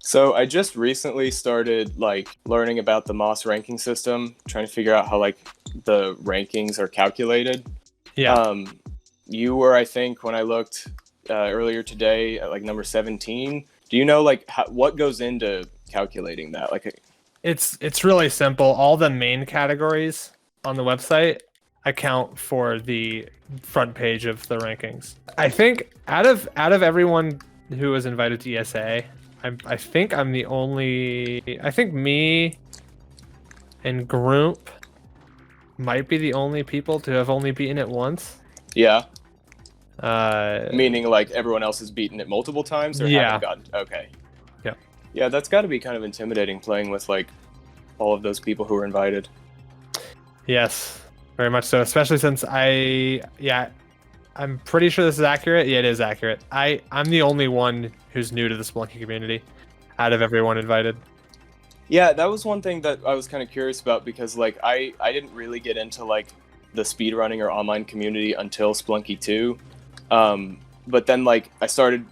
So I just recently started like learning about the Moss ranking system, trying to figure out how like the rankings are calculated. Yeah, Um, you were, I think, when I looked earlier today at like number 17. Do you know like what goes into calculating that? Like, it's really simple. All the main categories on the website account for the front page of the rankings. I think out of everyone who was invited to ESA, I think I'm the only. I think me and Group might be the only people to have only beaten it once. yeah, Uh, meaning like everyone else has beaten it multiple times or haven't yeah, gotten. Okay, yeah. yeah, that's got to be kind of intimidating playing with like all of those people who were invited. Yes, very much so. Especially since I'm pretty sure this is accurate. Yeah, it is accurate. I'm the only one who's new to the Spelunky community out of everyone invited. Yeah, that was one thing that I was kind of curious about because like I didn't really get into like the speedrunning or online community until Spelunky 2. But then like I started,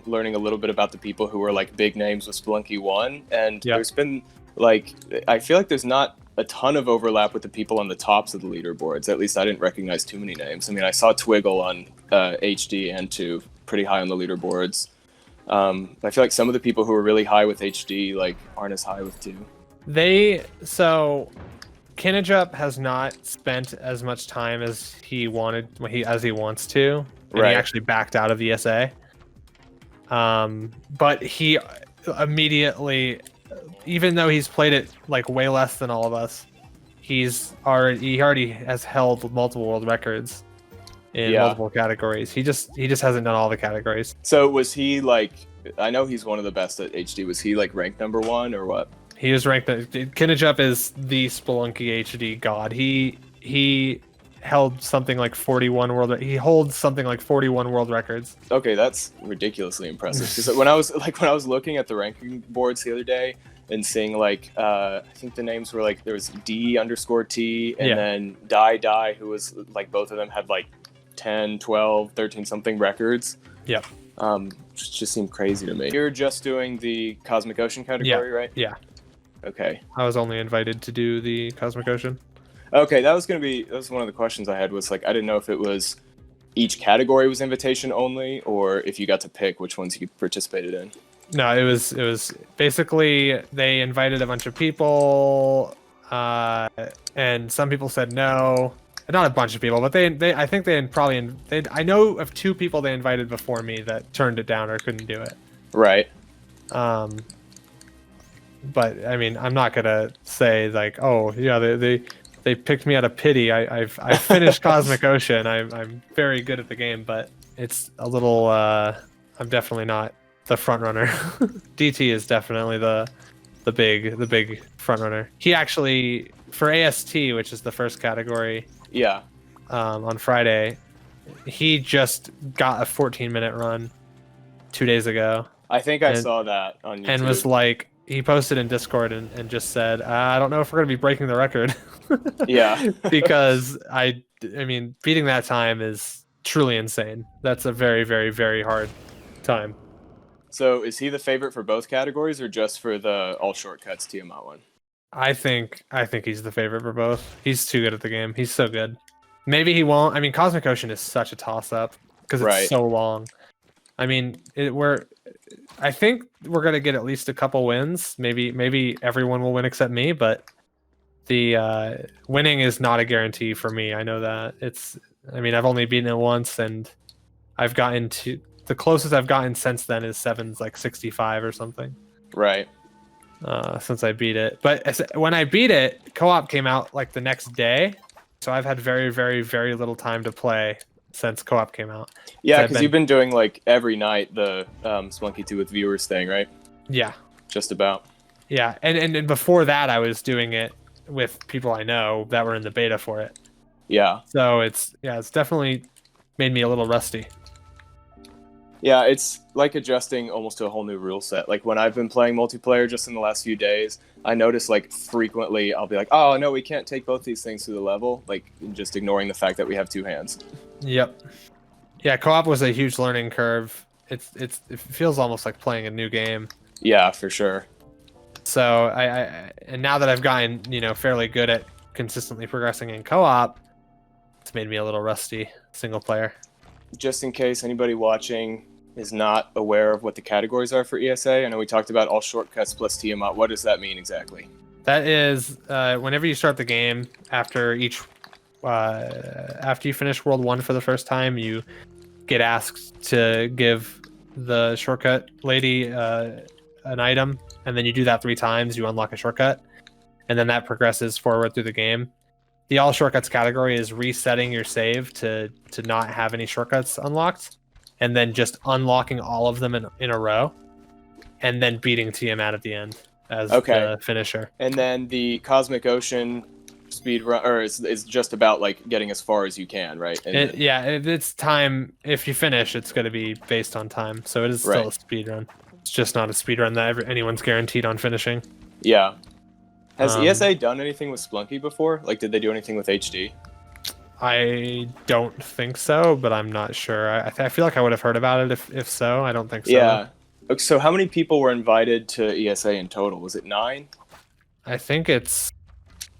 learning a little bit about the people who were like big names with Spelunky 1, and Yeah. there's been like I feel like there's not a ton of overlap with the people on the tops of the leaderboards. At least I didn't recognize too many names. I mean, I saw Twiggle on HD and 2 pretty high on the leaderboards. I feel like some of the people who are really high with HD like aren't as high with 2. So Kinejup has not spent as much time as he wanted as he wants to, and Right. he actually backed out of ESA. But he immediately, even though he's played it like way less than all of us, he already has held multiple world records in multiple categories. He just hasn't done all the categories. So was he like? I know he's one of the best at HD. Was he like ranked number 1 or what? He was ranked. Kinejup is the Spelunky HD god. He held something like 41 world. He holds something like 41 world records. Okay, that's ridiculously impressive. Because when I was looking at the ranking boards the other day and seeing like I think the names were like there was D_T and then Die, who was like both of them had like 10, 12, 13 something records. Yeah. Just seemed crazy to me. You're just doing the Cosmic Ocean category, right? Yeah. Okay. I was only invited to do the Cosmic Ocean. Okay, that was one of the questions I had was like I didn't know if it was each category was invitation only or if you got to pick which ones you participated in. No, it was basically they invited a bunch of people, and some people said no. Not a bunch of people, but I think I know of 2 people they invited before me that turned it down or couldn't do it. Right. But I mean, I'm not gonna say like, oh yeah, they picked me out of pity. I finished Cosmic Ocean. I'm very good at the game, but it's a little. I'm definitely not the front runner. DT is definitely the big front runner. He actually for AST, which is the first category. Yeah. On Friday, he just got a 14-minute run 2 days ago. I think I saw that on YouTube. And was like, he posted in Discord and just said, I don't know if we're going to be breaking the record. Yeah. Because I mean, beating that time is truly insane. That's a very, very, very hard time. So is he the favorite for both categories or just for the all shortcuts Tiamat one? I think he's the favorite for both. He's too good at the game. He's so good. Maybe he won't. I mean, Cosmic Ocean is such a toss-up because it's so long. I mean, I think we're gonna get at least a couple wins. Maybe everyone will win except me, but the winning is not a guarantee for me. I know that. I mean, I've only beaten it once, and I've gotten to the closest I've gotten since then is 7's like 65 or something. Right. Since I beat it. But when I beat it, co-op came out like the next day. So I've had very, very, very little time to play since co-op came out. Yeah, because you've been doing like every night the Spelunky 2 with viewers thing, right? Yeah. Just about. Yeah, and before that I was doing it with people I know that were in the beta for it. Yeah. So it's definitely made me a little rusty. Yeah, it's like adjusting almost to a whole new rule set. Like when I've been playing multiplayer just in the last few days, I notice like frequently I'll be like, oh no, we can't take both these things to the level, like just ignoring the fact that we have 2 hands. Yep. Yeah, co-op was a huge learning curve. It feels almost like playing a new game. Yeah, for sure. So and now that I've gotten fairly good at consistently progressing in co-op, it's made me a little rusty single player. Just in case anybody watching is not aware of what the categories are for ESA, I know we talked about all shortcuts plus Tiamat. What does that mean exactly? That is whenever you start the game, after you finish World 1 for the first time, you get asked to give the shortcut lady an item, and then you do that 3 times, you unlock a shortcut, and then that progresses forward through the game. The all shortcuts category is resetting your save to not have any shortcuts unlocked, and then just unlocking all of them in a row, and then beating Tiamat at the end as the finisher. And then the Cosmic Ocean speed run, or is just about like getting as far as you can, right? It's time. If you finish, it's going to be based on time, so it is still a speed run. It's just not a speed run that anyone's guaranteed on finishing. Yeah. Has ESA done anything with Spelunky before? Like, did they do anything with HD? I don't think so, but I'm not sure. I feel like I would have heard about it if so. I don't think so. Yeah. So how many people were invited to ESA in total? Was it 9? I think it's...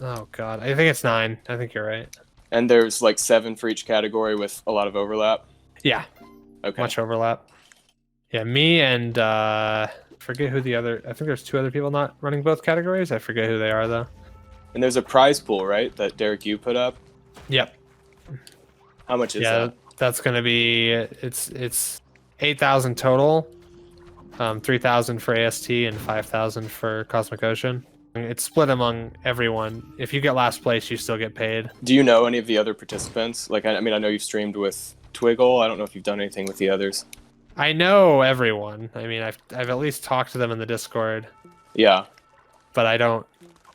Oh, God. I think it's 9. I think you're right. And there's like 7 for each category with a lot of overlap? Yeah. Okay. Much overlap. Yeah, me and... forget who the other... I think there's 2 other people not running both categories. I forget who they are, though. And there's a prize pool, right? That Derek, you put up? Yep. How much is that? That's going to be... It's 8,000 total. 3,000 for AST and 5,000 for Cosmic Ocean. It's split among everyone. If you get last place, you still get paid. Do you know any of the other participants? Like, I mean, I know you've streamed with Twiggle. I don't know if you've done anything with the others. I know everyone. I mean, I've at least talked to them in the Discord. Yeah. But I don't.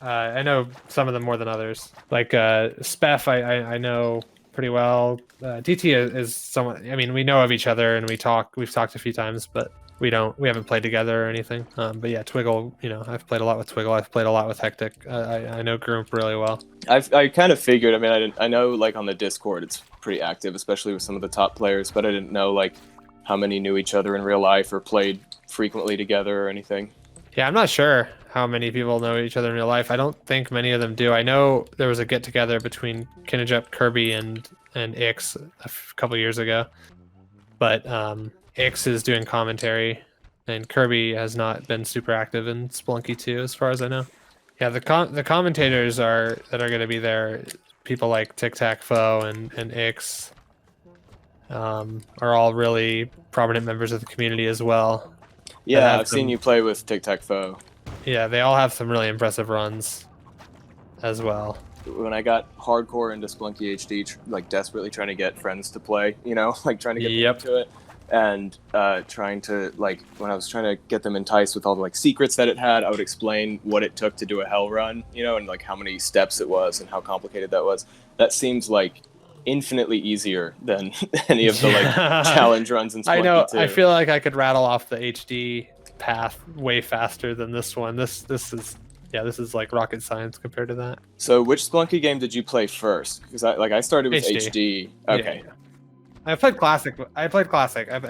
I know some of them more than others. Like Spef, I know pretty well. DT is someone. I mean, we know of each other and we've talked a few times, but we haven't played together or anything. But yeah, Twiggle. I've played a lot with Twiggle. I've played a lot with Hectic. I know Grump really well. I kind of figured. I mean, I know like on the Discord it's pretty active, especially with some of the top players. But I didn't know like how many knew each other in real life or played frequently together or anything. Yeah, I'm not sure how many people know each other in real life. I don't think many of them do. I know there was a get together between Kinejep, Kirby, and Ix a couple years ago, but Ix is doing commentary, and Kirby has not been super active in Spelunky 2, as far as I know. Yeah, the commentators that are going to be there, people like Tic Tac Foe and Ix, are all really prominent members of the community as well. Yeah, I've seen you play with Tic Tac Foe. Yeah, they all have some really impressive runs as well. When I got hardcore into Spelunky HD, like desperately trying to get friends to play, like trying to get them into it, and trying to, like, when I was trying to get them enticed with all the like secrets that it had, I would explain what it took to do a hell run, and like how many steps it was and how complicated that was. That seems like infinitely easier than any of the like challenge runs in Spelunky I know. 2. I feel like I could rattle off the HD path way faster than this one. This is like rocket science compared to that. So which Spelunky game did you play first? Because I started with HD. Okay. Yeah. I played Classic. I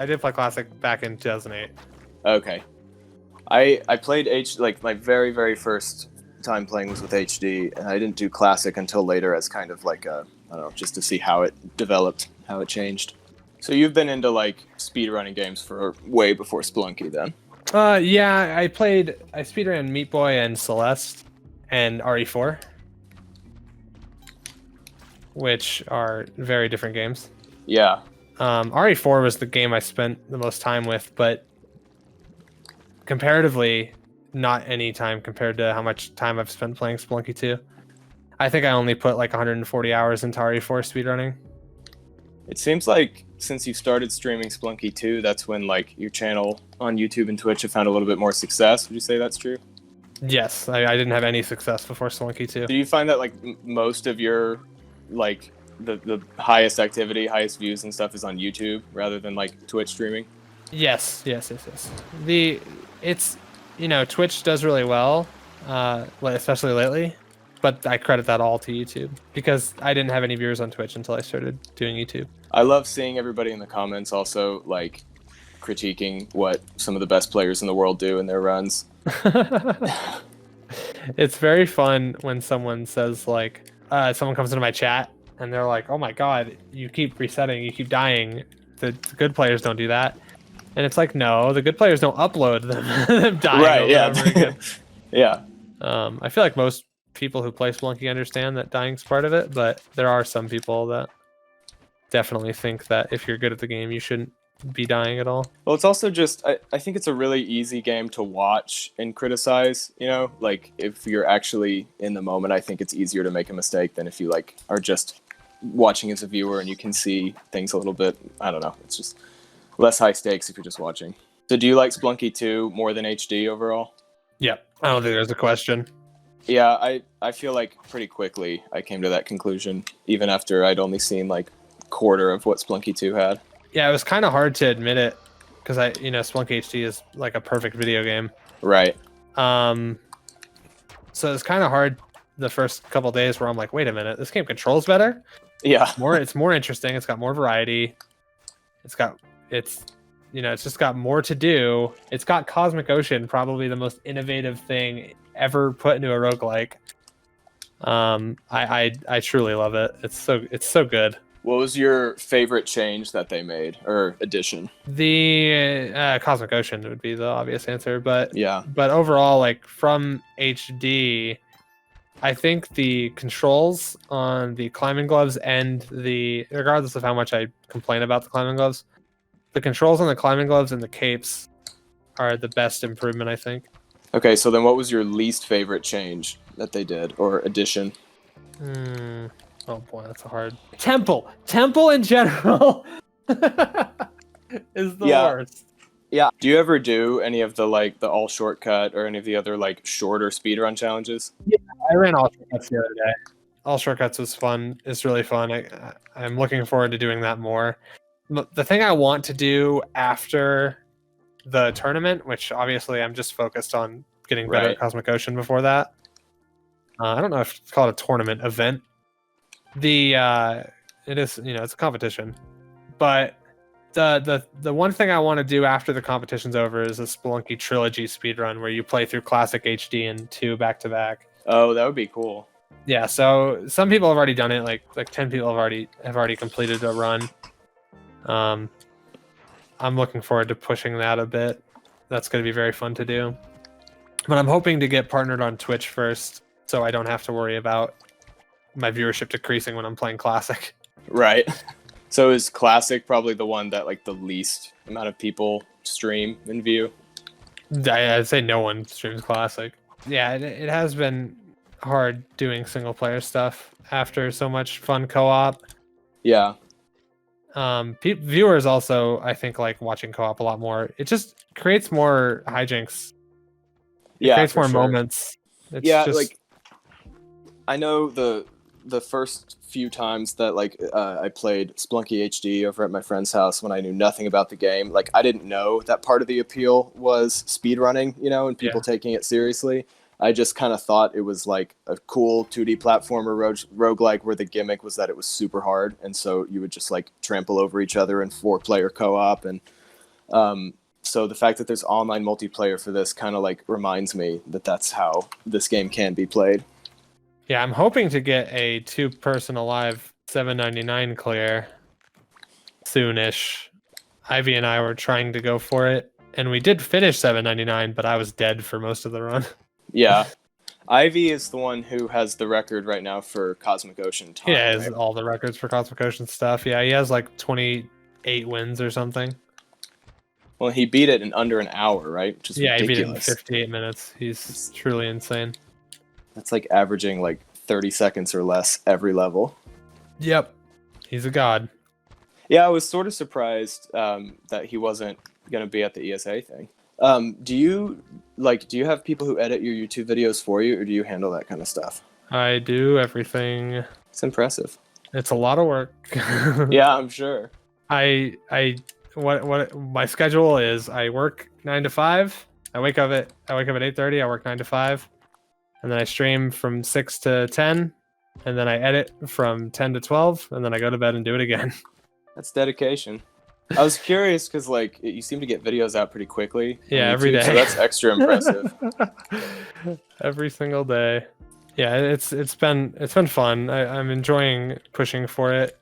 did play Classic back in 2008. Okay. I played like my very, very first time playing was with HD, and I didn't do Classic until later as kind of like a, I don't know, just to see how it developed, how it changed. So you've been into like speedrunning games for way before Spelunky then? Yeah, I speedran Meat Boy and Celeste and RE4, which are very different games. Yeah. RE4 was the game I spent the most time with, but comparatively, not any time compared to how much time I've spent playing Spelunky 2. I think I only put like 140 hours into RE4 speedrunning. It seems like since you started streaming Spelunky 2, that's when like your channel on YouTube and Twitch have found a little bit more success. Would you say that's true? Yes, I didn't have any success before Spelunky 2. Do you find that like most of your like the highest activity, highest views and stuff is on YouTube rather than like Twitch streaming? Yes. It's Twitch does really well, especially lately, but I credit that all to YouTube because I didn't have any viewers on Twitch until I started doing YouTube. I love seeing everybody in the comments also like critiquing what some of the best players in the world do in their runs. It's very fun when someone says like, someone comes into my chat and they're like, "Oh my god, you keep resetting, you keep dying. The good players don't do that." And it's like, no, the good players don't upload them dying Right, over yeah. and over again. Yeah. I feel like most people who play Spelunky understand that dying's part of it, but there are some people that definitely think that if you're good at the game, you shouldn't be dying at all. Well, it's also just, I think it's a really easy game to watch and criticize, you know? Like, if you're actually in the moment, I think it's easier to make a mistake than if you, like, are just watching as a viewer and you can see things a little bit, I don't know, it's just less high stakes if you're just watching. So do you like Spelunky 2 more than HD overall? Yep. I don't think there's a question. Yeah, I feel like pretty quickly I came to that conclusion, even after I'd only seen like quarter of what Spelunky 2 had. Yeah, it was kind of hard to admit it because Spelunky HD is like a perfect video game. Right. So it's kind of hard the first couple days where I'm like, wait a minute, this game controls better. Yeah. It's more interesting. It's got more variety. It's just got more to do. It's got Cosmic Ocean, probably the most innovative thing ever put into a roguelike. I truly love it. It's so good. What was your favorite change that they made or addition? The Cosmic Ocean would be the obvious answer, but yeah. But overall, like from HD, I think the controls on the climbing gloves and regardless of how much I complain about the climbing gloves, the controls on the climbing gloves and the capes are the best improvement, I think. Okay, so then what was your least favorite change that they did or addition? Oh boy, that's a hard. Temple in general is the worst. Yeah. Do you ever do any of the all shortcut or any of the other like shorter speedrun challenges? Yeah, I ran all shortcuts the other day. All shortcuts was fun. It's really fun. I'm looking forward to doing that more. The thing I want to do after the tournament, which obviously I'm just focused on getting better at Cosmic Ocean before that. I don't know if it's called a tournament event. It is, it's a competition, but the one thing I want to do after the competition's over is a Spelunky trilogy speedrun where you play through classic HD and 2 back to back. Oh, that would be cool. Yeah, so some people have already done it. Like 10 people have already completed a run. I'm looking forward to pushing that a bit. That's going to be very fun to do. But I'm hoping to get partnered on Twitch first, so I don't have to worry about my viewership decreasing when I'm playing Classic. Right. So is Classic probably the one that like the least amount of people stream and view? I'd say no one streams Classic. Yeah, it has been hard doing single player stuff after so much fun co-op. Yeah. Viewers also, I think, like watching co-op a lot more. It just creates more hijinks. It creates more moments. It's like I know the first few times that I played Spelunky HD over at my friend's house when I knew nothing about the game, like I didn't know that part of the appeal was speedrunning, and people taking it seriously. I just kind of thought it was like a cool 2D platformer roguelike where the gimmick was that it was super hard, and so you would just like trample over each other in 4-player co-op. And so the fact that there's online multiplayer for this kind of like reminds me that that's how this game can be played. Yeah, I'm hoping to get a 2-person alive 799 clear soonish. Ivy and I were trying to go for it, and we did finish 799, but I was dead for most of the run. Yeah. Ivy is the one who has the record right now for Cosmic Ocean time. He has all the records for Cosmic Ocean stuff. Yeah, he has like 28 wins or something. Well, he beat it in under an hour, right? Which is ridiculous. He beat it in 58 minutes. He's truly insane. That's like averaging like 30 seconds or less every level. Yep. He's a god. Yeah, I was sort of surprised that he wasn't going to be at the ESA thing. Do you have people who edit your YouTube videos for you, or do you handle that kind of stuff? I do everything. It's impressive. It's a lot of work. Yeah, I'm sure. What my schedule is, I work 9 to 5. I wake up at 8:30, I work 9 to 5. And then I stream from 6 to 10, and then I edit from 10 to 12, and then I go to bed and do it again. That's dedication. I was curious because like you seem to get videos out pretty quickly. Yeah, on every YouTube, day. So that's extra impressive. Every single day. Yeah, it's been fun. I'm enjoying pushing for it.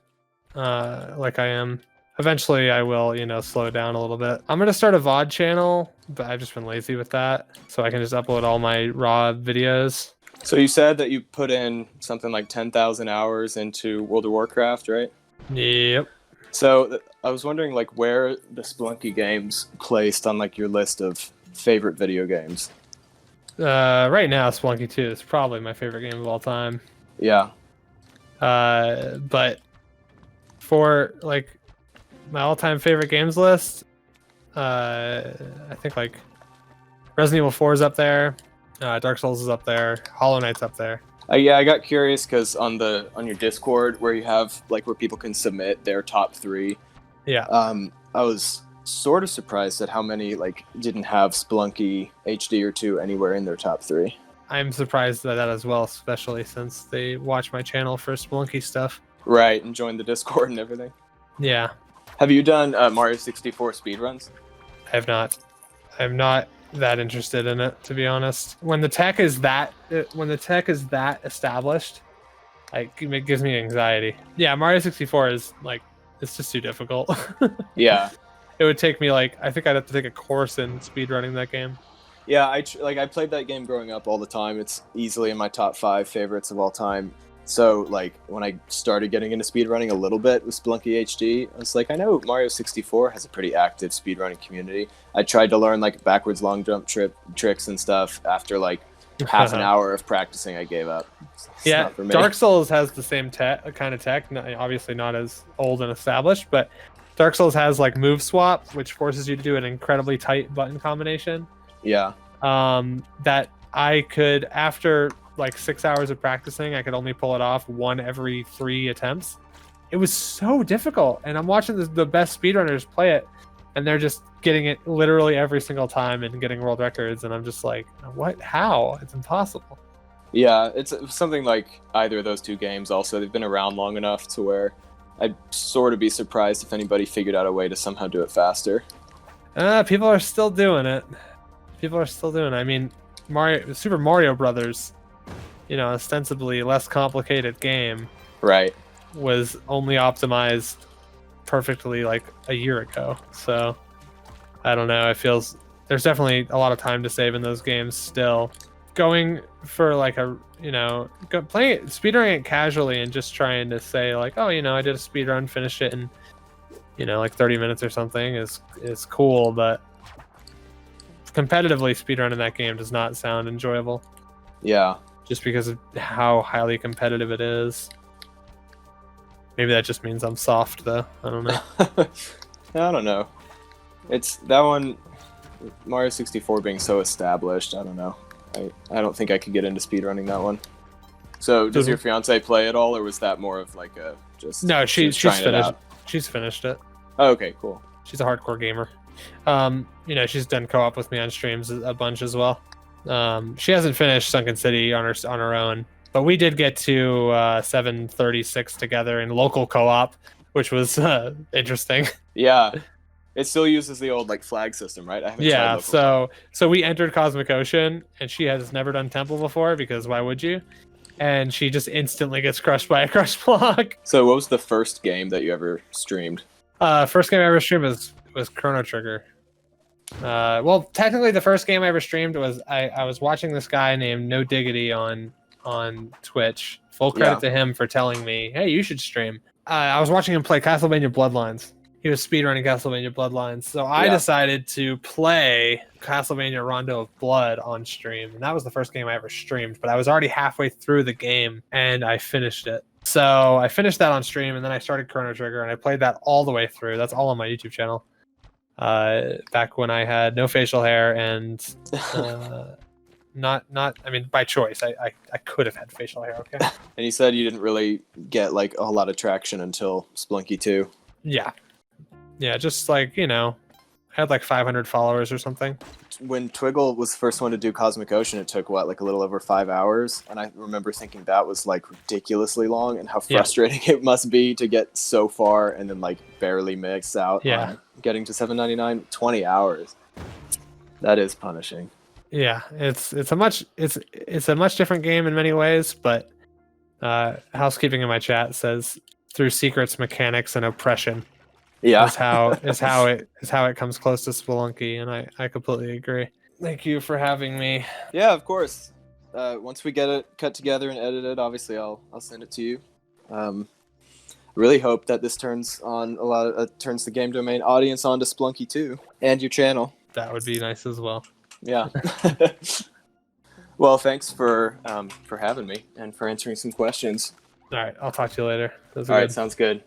Like I am. Eventually, I will, slow down a little bit. I'm gonna start a VOD channel, but I've just been lazy with that, so I can just upload all my raw videos. So you said that you put in something like 10,000 hours into World of Warcraft, right? Yep. So I was wondering like where the Spelunky games placed on like your list of favorite video games. Right now, Spelunky 2 is probably my favorite game of all time. Yeah. But for like my all-time favorite games list, I think like Resident Evil 4 is up there, Dark Souls is up there, Hollow Knight's up there. Yeah, I got curious because on your Discord where you have like where people can submit their top 3. Yeah. I was sort of surprised at how many like didn't have Spelunky HD or 2 anywhere in their top 3. I'm surprised at that as well, especially since they watch my channel for Spelunky stuff. Right, and join the Discord and everything. Yeah. Have you done Mario 64 speedruns? I have not. I'm not that interested in it, to be honest. When the tech is that established, it gives me anxiety. Yeah, Mario 64 is like, it's just too difficult. Yeah. It would take me like, I think I'd have to take a course in speedrunning that game. Yeah, I played that game growing up all the time. It's easily in my top 5 favorites of all time. So like when I started getting into speedrunning a little bit with Spelunky HD, I was like, I know Mario 64 has a pretty active speedrunning community. I tried to learn like backwards long jump tricks and stuff. After like half an hour of practicing, I gave up. Yeah, Dark Souls has the same kind of tech. Obviously not as old and established, but Dark Souls has like move swap, which forces you to do an incredibly tight button combination. Yeah. That I could, after like 6 hours of practicing, I could only pull it off 1 every 3 attempts. It was so difficult, and I'm watching the best speedrunners play it, and they're just getting it literally every single time and getting world records, and I'm just like, what? How? It's impossible. Yeah, it's something like either of those 2 games. Also, they've been around long enough to where I'd sort of be surprised if anybody figured out a way to somehow do it faster. People are still doing it. I mean, Super Mario Brothers, ostensibly less complicated game, right, was only optimized perfectly like a year ago. So I don't know. It feels there's definitely a lot of time to save in those games still. Going for like playing it, speedrunning it casually and just trying to say like, oh, I did a speedrun, finished it in, like 30 minutes or something is cool, but competitively speedrunning that game does not sound enjoyable. Yeah. Just because of how highly competitive it is. Maybe that just means I'm soft, though. I don't know. I don't know. It's that one, Mario 64 being so established. I don't know. I don't think I could get into speedrunning that one. So, does your fiance play at all, or was that more of like a just? No, she's finished. She's finished it. Oh, okay, cool. She's a hardcore gamer. She's done co-op with me on streams a bunch as well. She hasn't finished Sunken City on her own, but we did get to 736 together in local co-op, which was interesting. Yeah, it still uses the old like flag system, right? I haven't tried local so we entered Cosmic Ocean, and she has never done Temple before because why would you? And she just instantly gets crushed by a crush block. So what was the first game that you ever streamed? First game I ever streamed was Chrono Trigger. Well, technically the first game I ever streamed was I was watching this guy named No Diggity on Twitch. Full credit to him for telling me, hey, you should stream. I was watching him play Castlevania Bloodlines. He was speedrunning Castlevania Bloodlines. So I decided to play Castlevania Rondo of Blood on stream. And that was the first game I ever streamed. But I was already halfway through the game and I finished it. So I finished that on stream, and then I started Chrono Trigger, and I played that all the way through. That's all on my YouTube channel. Back when I had no facial hair and not I mean by choice. I could have had facial hair, okay? And you said you didn't really get like a lot of traction until Spelunky 2. Yeah, just like, I had like 500 followers or something. when Twiggle was the first one to do Cosmic Ocean, it took like a little over 5 hours, and I remember thinking that was like ridiculously long, and how frustrating it must be to get so far and then like barely mix out on getting to 799. 20 hours. That is punishing. Yeah, it's a much different game in many ways, but housekeeping in my chat says through secrets, mechanics, and oppression. Yeah, is how it comes close to Spelunky, and I completely agree. Thank you for having me. Yeah, of course. Once we get it cut together and edited, obviously I'll send it to you. Really hope that this turns the Game Domain audience onto Spelunky too, and your channel. That would be nice as well. Yeah. Well, thanks for having me and for answering some questions. All right, I'll talk to you later. All right, sounds good.